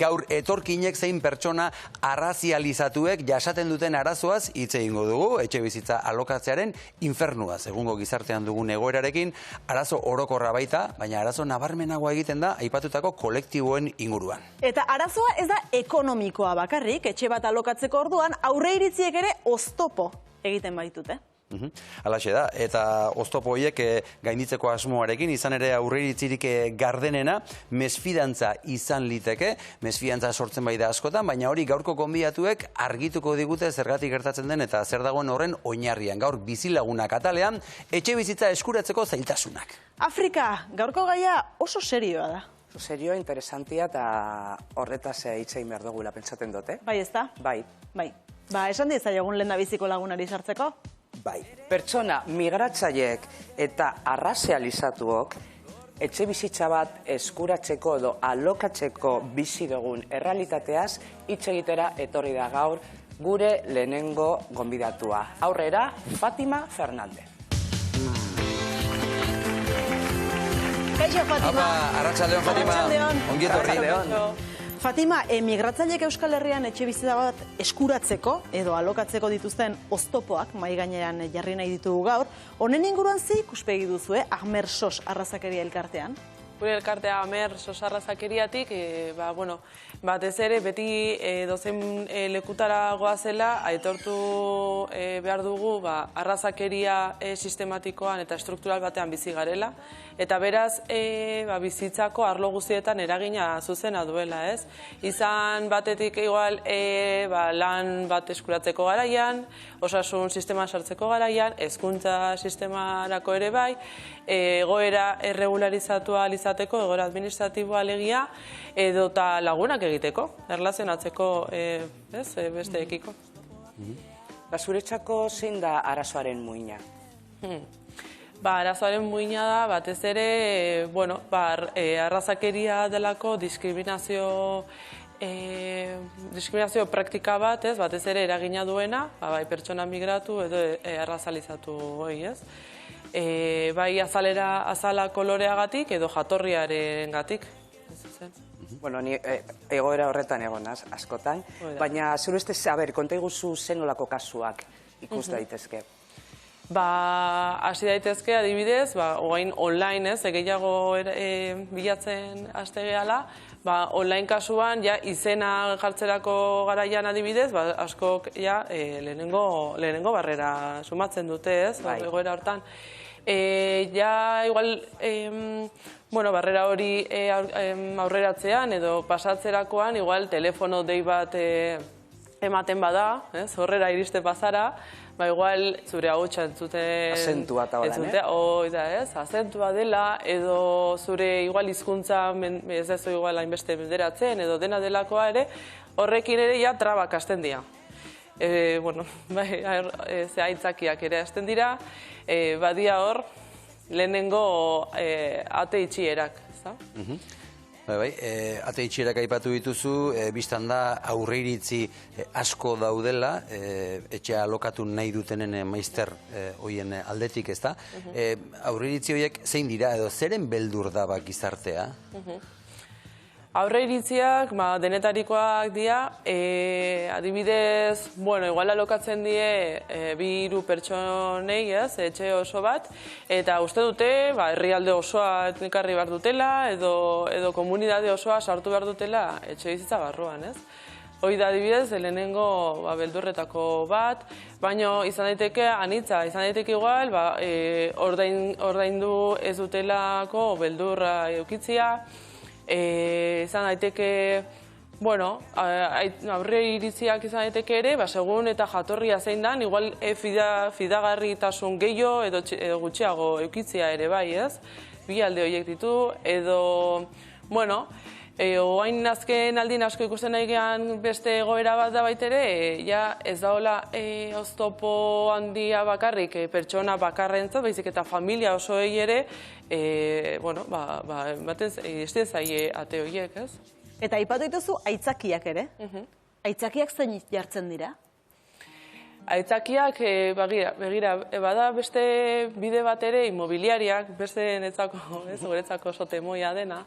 gaur etorkinek zein pertsona arrazializatuek jasaten duten arazoaz hitz egingo dugu, etxe bizitza alokatzearen infernuaz. Egungo gizartean dugun egoerarekin, arazo orokorra baita, baina arazo nabarmenagoa egiten da aipatutako kolektiboen inguruan. Eta arazoa ez da ekonomikoa bakarrik, etxe bat alokatzeko orduan, aurreiritziek ere oztopo egiten baitute. Halaxe da, eta oztopo horiek gainditzeko asmoarekin, izan ere aurreiritzirik gardenena, mesfidantza izan liteke, mesfidantza sortzen bai da askotan, baina hori gaurko gonbidatuek argituko digute zergatik gertatzen den eta zer dagoen horren oinarrian. Gaur bizilagunak atalean, etxe bizitza eskuratzeko zailtasunak. Afrika, gaurko gaia oso serioa da. Serioa, interesantia eta horretaz hitzein behar dugula pentsaten dute. Bai, ez da? Bai. Ba, esan diezaiogun lehendabiziko lagunari sartzeko? Bai. Pertsona migratzaileek eta arrazializatuok etxe bizitza bat eskuratzeko edo alokatzeko bizi dugun errealitateaz hitz egitera etorri da gaur gure lehenengo gonbidatua. Aurrera, Fatima Fernández. Kaixo, Fatima. Arratsaldeon, Fatima. Ongi etorri. Fatima, migratzaileek Euskal Herrian etxe bizitza bat eskuratzeko edo alokatzeko dituzten oztopoak mahai gainean jarri nahi ditugu gaur. Honen inguruan ze ikuspegi duzue Ahmer Sos arrazakeria elkartean? Gure elkartea Ahmer Sos arrazakeriatik, batez ere beti dozen lekutara goazela aitortu behar dugu arrazakeria sistematikoan eta struktural batean bizi garela. Eta beraz, bizitzako arlo guztietan eragina zuzena duela, ez? Izan batetik igual lan bat eskuratzeko garaian, osasun sistema sartzeko garaian, hezkuntza sistemarako ere bai, egoera erregularizatua izateko, egoera administratiboa alegia, edota lagunak egiteko, erlazionatzeko besteekiko. Zuretzako zein da arazoaren muina? Arazoaren muina da, batez ere, arrazakeria delako diskriminazio praktika bat, batez ere eragina duena, bai pertsona migratu edo arrazalizatu hori, ez? Bai azala koloreagatik edo jatorriaren gatik. Ni egoera horretan egonaz, askotan, baina zure ustez, konta iguzu zenolako kasuak ikus daitezke? Hasi daitezke adibidez, oain online ez, gehiago bilatzen haste gehala, online kasuan izena jartzerako garaian adibidez, askok lehenengo barrera sumatzen dute ez, egoera hortan. Igual, barrera hori aurreratzean edo pasatzerakoan, igual telefono dei bat ematen bada, horrera iriste pasara, igual zure ahotsa entzuten... Azentua eta holan, azentua dela, edo zure igual hizkuntza ez ez igual hainbeste menderatzen, edo dena delakoa ere, horrekin ere trabak hasten dira. Aitzakiak ere hasten dira, badia hor, lehenengo ate itxierak, ezta? Ate itxierak aipatu dituzu, biztan da aurreiritzi asko daudela, etxea alokatu nahi dutenen maizter hoien aldetik, ez da? Aurreiritzi horiek zein dira edo zeren beldur da gizartea? Aurreiritziak denetarikoak dira, adibidez, igual alokatzen die 2-3 pertsonei, etxe oso bat, eta uste dute, herrialde osoa ekarri behar dutela, edo komunitate osoa sartu behar dutela etxe bizitza barruan, ez? Hoi da adibidez, lehenengo beldurretako bat, baina izan daiteke anitza, izan daiteke igual, ordaindu ez dutelako beldurra eukitzia, izan daiteke, aurreiritziak izan daiteke ere, segun eta jatorria zein dan, igual fidagarritasun gehiago edo gutxiago eukitzia ere bai, ez? Bi alde horiek ditu, edo, oain azken aldin asko ikusten nahi gehan beste egoera bat da baitere, ez daola oztopo handia bakarrik, pertsona bakarrentzat, baizik eta familia osoei ere, izten zaie ate horiek, ez? Eta aipatu dituzu aitzakiak ere? Aitzakiak zein jartzen dira? Aitzakiak, begira, bada beste bide bat ere inmobiliariak, beste netzako, guretzako oso temoia dena,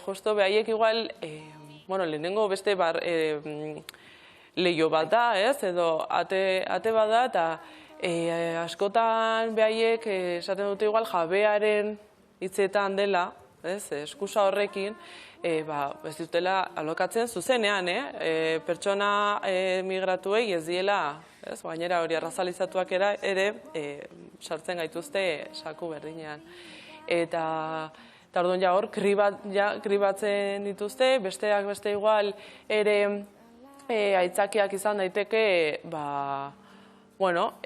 justo behaiek igual, bueno, lehenengo beste leio bat da, ez, edo ate bat da, eta askotan behaiek esaten dute igual jabearen hitzetan dela, ez, eskusa horrekin, ez dutela alokatzen zuzenean, pertsona migratuei ez diela, gainera hori arrazalizatuak ere sartzen gaituzte saku berdinean. Eta orduan ja hor kribatzen dituzte, besteak beste igual ere aitzakiak izan daiteke,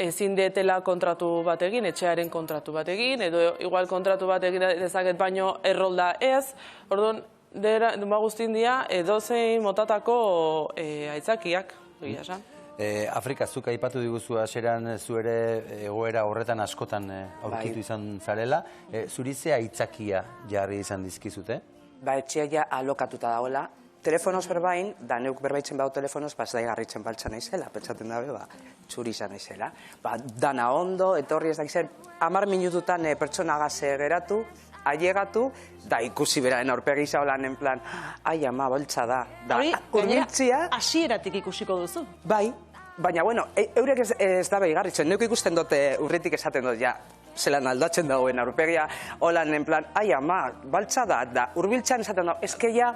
ezin detela kontratu bat egin, etxearen kontratu bat egin, edo igual kontratu bat egin dezaket baino errolda ez, orduan guztien dira edozein motatako aitzakiak, egia esan. Afrika, zuk aipatu diguzu hasieran zu ere egoera horretan askotan aurkitu izan zarela. Zuri ze aitzakia jarri izan dizkizute? Etxea ja alokatuta dagoela. Telefonoz berbain, da neuk berbaitzen bau telefonoz, ez da igarritzen baltza naizela, pentsatzen dabe, txuri izan naizela. Dana ondo, etorri ez dakizen, 10 minututan pertsonagaze geratu, ailegatu, da ikusi beraren aurpegi zaolan en plan, ai ama, boltsa da. Hori, urbiltzia... hasieratik ikusiko duzu. Bai, baina, bueno, eurek ez da behigarritzen, neuk ikusten dute urritik esaten dut, ja, zelan aldatzen dagoen aurpegia, holan en plan, ai ama, baltsa da, urbiltzean esaten dago, ezkeia,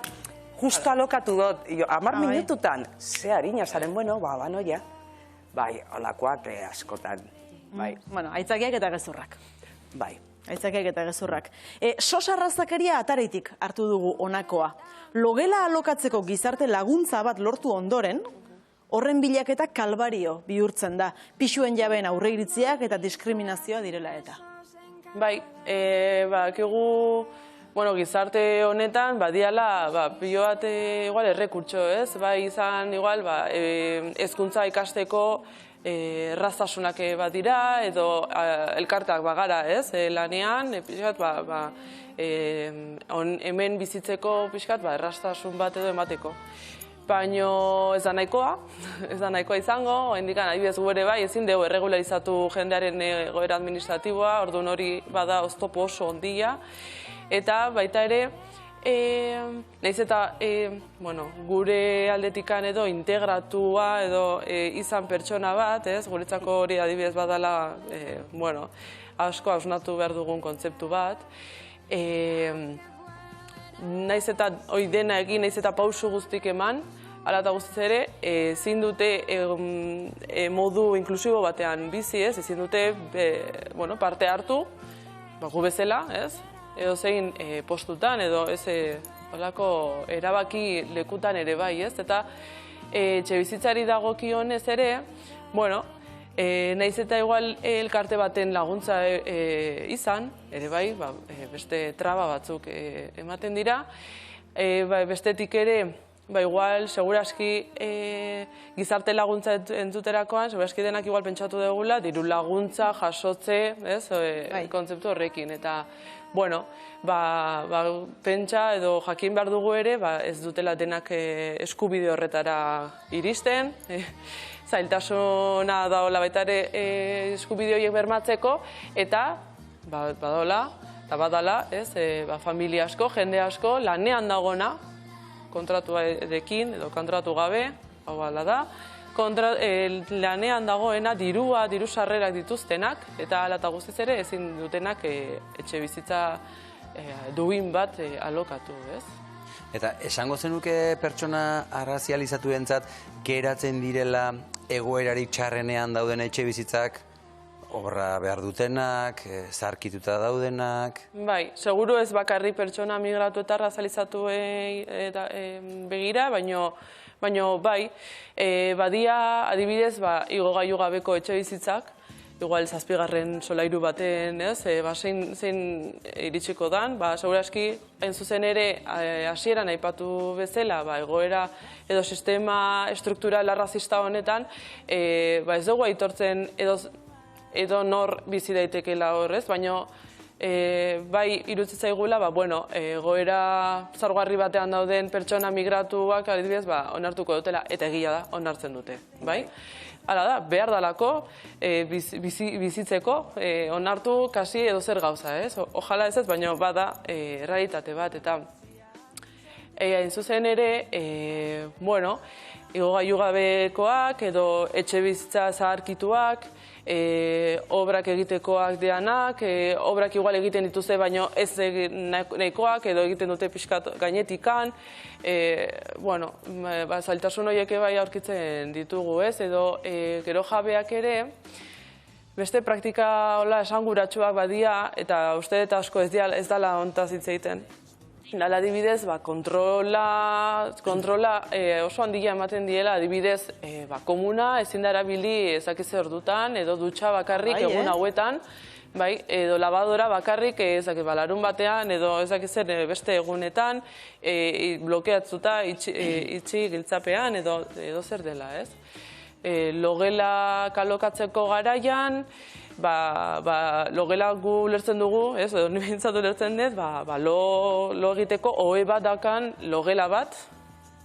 justo alokatu dut, 10 minututan, ze harina zaren, bueno, banoia, bai, holakoak askotan, bai. Bueno, aitzakiak eta gezurrak. Bai. Aitzakiak eta gezurrak. Sos arrazakeria atareitik hartu dugu honakoa. Logela alokatzeko gizarte laguntza bat lortu ondoren, horren bilaketa kalbario bihurtzen da. Pisuen jabeen aurreiritziak eta diskriminazioa direla eta. Bai, bakigu, gizarte honetan, badiala, pilo bat igual errekurtso, ez? Bai izan, igual, hezkuntza ikasteko erraztasunak bat dira, edo elkartak bagara, ez? Lanean, pixkat, hemen bizitzeko pixkat, erraztasun bat edo emateko. Baina ez da nahikoa izango, hendikan adibidez gu ere bai, ezin dugu erregularizatu jendearen egoera administratiboa, orduan hori bada oztopo oso ondia, eta baita ere, nahiz eta gure aldetikan edo integratua edo izan pertsona bat, guretzako hori adibidez badala asko hausnatu behar dugun kontzeptu bat, nahiz eta hori dena egin, nahiz eta pausu guztik eman, hala eta guztiz ere, ezin dute modu inklusibo batean bizi, ezin dute parte hartu, gu bezala, edo zein postutan, edo ez olako erabaki lekutan ere bai, ez? Eta etxebizitzari dagokionez ere, nahiz eta igual elkarte baten laguntza izan, ere bai, beste traba batzuk ematen dira, bestetik ere, igual, seguraski gizarte laguntza entzuterakoan, seguraski denak igual pentsatu dugula, diru laguntza, jasotze, kontzeptu horrekin, eta pentsa edo jakin behar dugu ere, ez dutela denak eskubide horretara iristen, zailtasuna daola baita ere eskubide horiek bermatzeko, eta badala, familia asko, jende asko, lanean dagona, kontratuarekin edo kontratu gabe, hau ala da, lanean dagoena diru sarrerak dituztenak, eta hala eta guztiz ere ezin dutenak etxe bizitza duin bat alokatu, ez? Eta esango zenuke pertsona arrazializatu entzat geratzen direla egoerarik txarrenean dauden etxe bizitzak, obra behar dutenak, zarkituta daudenak... Bai, seguru ez bakarri pertsona migratu eta arrazializatu begira, baina bai, badia adibidez igogailu gabeko etxe bizitzak, igual 7. solairu baten, zein iritsiko dan, seguraski, hain zuzen ere, hasieran aipatu bezala, egoera edo sistema estruktural arrazista honetan, ez dugu aitortzen edo nor bizi daitekeela horrez, baina bai iruditzen zaigula, egoera zaurgarri batean dauden pertsona migratuak adibidez onartuko dutela, eta egia da, onartzen dute, bai? Hala da, behar dalako bizitzeko, onartu kasi edo zer gauza, ez? Ojala ez, baina bada realitate bat, eta hain zuzen ere, bueno, igogailu gabekoak edo etxe bizitza zaharkituak, obrak egitekoak deanak, obrak igual egiten dituzte, baino ez nahikoak edo egiten dute pixkat gainetikan, bueno, zailtasun horiek bai aurkitzen ditugu, ez? Edo gero jabeak ere, beste praktika esanguratsuak badia, eta uste eta asko ez dela hontaz hitz egiten. Dala adibidez, kontrola oso handia ematen diela, adibidez, komuna ezin da erabili ezakize ordutan, edo dutxa bakarrik egun hauetan, edo lavadora bakarrik larun batean, edo ezakizen beste egunetan, blokeatzuta itxi giltzapean, edo zer dela, ez? Logela kalokatzeko garaian, logela gu lertzen dugu, edo ni behintzatu lertzen dut, lo egiteko ohe bat dakan logela bat,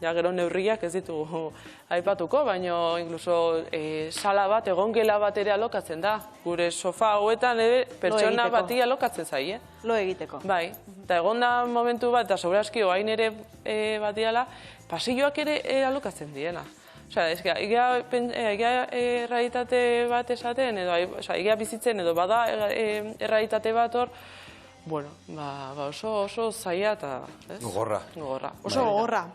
ja gero neurriak ez ditugu aipatuko, baina inkluso sala bat, egongela bat ere alokatzen da. Gure sofa hauetan ere pertsona bati alokatzen zaie. Lo egiteko. Bai, eta egon da momentu bat, eta segurazki oain ere batiala, pasilloak ere alokatzen diena. Osea, egia errealitate bat esaten, edo egia bizitzen, edo bada errealitate bat hor, bueno, oso zaila eta... Gogorra. Oso gogorra.